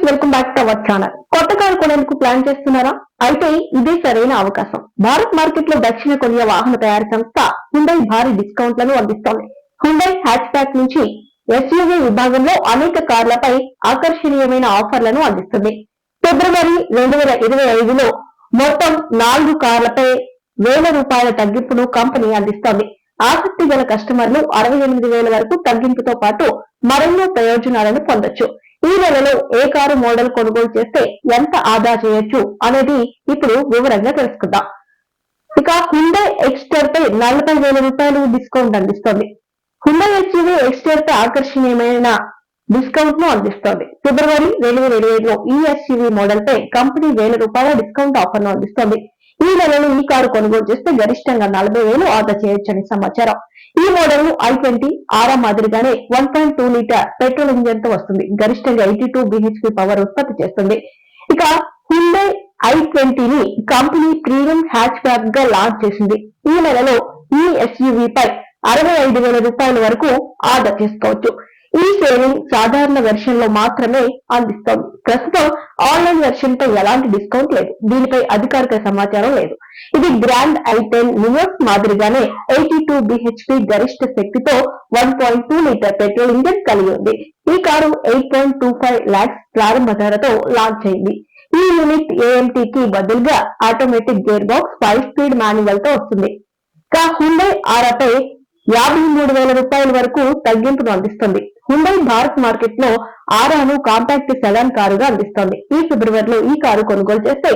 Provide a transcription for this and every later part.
Welcome back to our channel. కొత్త car కొనేందుకు plan చేస్తున్నారా? అయితే ఇదే సరైన అవకాశం. భారత్ మార్కెట్ లో దక్షిణ కొరియా వాహన తయారీ సంస్థ హ్యుండై భారీ డిస్కౌంట్లను అందిస్తోంది. హ్యుండై హ్యాచ్ బ్యాక్ నుంచి ఎస్యూవీ విభాగంలో అనేక కార్లపై ఆకర్షణీయమైన ఆఫర్లను అందిస్తుంది. ఫిబ్రవరి 2025లో మొత్తం 4 కార్లపై ₹1,000 తగ్గింపును కంపెనీ అందిస్తోంది. ఆసక్తి గల కస్టమర్లు 68,000 వరకు తగ్గింపుతో పాటు మరెన్నో ప్రయోజనాలను పొందొచ్చు. ఈ నెలలో ఏ కారు మోడల్ కొనుగోలు చేస్తే ఎంత ఆదా చేయొచ్చు అనేది ఇప్పుడు వివరంగా తెలుసుకుందాం. ఇక హ్యుండై ఎక్స్టర్ పై ₹40,000 డిస్కౌంట్ అందిస్తోంది. హ్యుండై ఎస్యూవీ ఎక్స్టర్ పై ఆకర్షణీయమైన డిస్కౌంట్ ను అందిస్తోంది. ఫిబ్రవరి 2025లో ఈ ఎస్యూవీ మోడల్ పై కంపెనీ ₹1,000 డిస్కౌంట్ ఆఫర్ ను అందిస్తోంది. ఈ నెలలో ఈ కారు కొనుగోలు చేస్తే గరిష్టంగా 40,000 ఆదా చేయొచ్చని సమాచారం. ఈ మోడల్ i20 ఆరా మాదిరిగానే 1.2 లీటర్ పెట్రోల్ ఇంజన్ తో వస్తుంది. గరిష్టంగా 82 bhp పవర్ ఉత్పత్తి చేస్తుంది. ఇక హ్యుండై i20 ని కంపెనీ ప్రీమియం హ్యాచ్ బ్యాక్ గా లాంచ్ చేసింది. ఈ నెలలో ఈ ఎస్యూవీ పై ₹65,000 వరకు ఆదా చేసుకోవచ్చు. ఈ సేవింగ్ సాధారణ వెర్షన్ లో మాత్రమే అందిస్తోంది. ప్రస్తుతం ఆన్లైన్ వెర్షన్ పై ఎలాంటి డిస్కౌంట్ లేదు. దీనిపై అధికారిక సమాచారం లేదు. ఇది గ్రాండ్ i10 నియోస్ మాదిరిగానే 82 bhp గరిష్ట శక్తితో 1.2 లీటర్ పెట్రోల్ ఇంజన్ కలిగి ఉంది. ఈ కారు 8.25 lakhs ప్రారంభ ధరతో లాంచ్ అయింది. ఈ యూనిట్ AMT కి బదులుగా automatic gear box 5 speed manual తో వస్తుంది. ఇక హ్యుండై ఆరాపై ₹53,000 వరకు తగ్గింపును అందిస్తుంది. హ్యుండై భారత్ మార్కెట్ లో ఆరాను కాంపాక్ట్ సెడాన్ కారుగా అందిస్తోంది. ఈ ఫిబ్రవరిలో ఈ కారు కొనుగోలు చేస్తే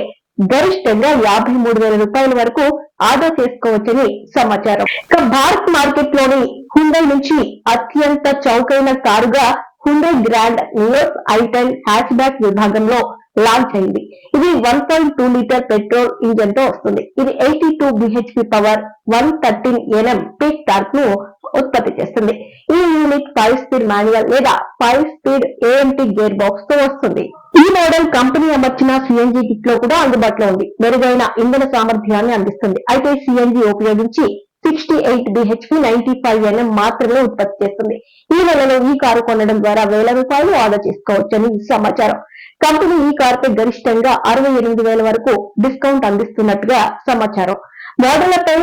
గరిష్టంగా ₹53,000 వరకు ఆదా చేసుకోవచ్చని సమాచారం. ఇక భారత్ మార్కెట్ లోని హ్యుండై నుంచి అత్యంత చౌకైన కారుగా Hyundai grand Nios i10 hatchback విభాగంలో లాంచ్ అయింది. ఇది 1.2 లీటర్ పెట్రోల్ ఇంజన్ తో వస్తుంది. ఇది 82 bhp power 113 Nm peak torque ను ఉత్పత్తి చేస్తుంది. ఈ యూనిట్ 5 స్పీడ్ మాన్యువల్ లేదా 5 స్పీడ్ AMT గేర్ బాక్స్ తో వస్తుంది. ఈ మోడల్ కంపెనీ అమర్చిన సిఎన్జి కిట్ లో కూడా అందుబాటులో ఉంది. మెరుగైన ఇంధన సామర్థ్యాన్ని అందిస్తుంది. అయితే సిఎన్జి ఉపయోగించి 68 bhp 95 Nm మాత్రమే ఉత్పత్తి చేస్తుంది. ఈ నెలలో ఈ కారు కొనడం ద్వారా ₹1,000 ఆదా చేసుకోవచ్చని సమాచారం. కంపెనీ ఈ కారుపై గరిష్టంగా 68,000 వరకు డిస్కౌంట్ అందిస్తున్నట్టుగా సమాచారం. మోడళ్లపై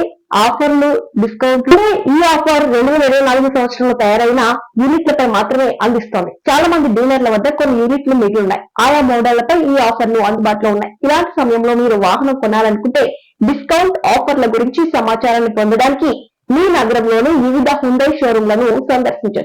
ఆఫర్లు, డిస్కౌంట్లు ఈ ఆఫర్ 2024 సంవత్సరంలో తయారైన యూనిట్లపై మాత్రమే అందిస్తోంది. చాలా మంది డీలర్ల వద్ద కొన్ని యూనిట్లు మిగిలి ఉన్నాయి. ఆయా మోడళ్లపై ఈ ఆఫర్లు అందుబాటులో ఉన్నాయి. ఇలాంటి సమయంలో మీరు వాహనం కొనాలనుకుంటే డిస్కౌంట్ ఆఫర్ల గురించి సమాచారాన్ని పొందడానికి మీ నగరంలోని వివిధ హ్యుండై షోరూంలను సందర్శించవచ్చు.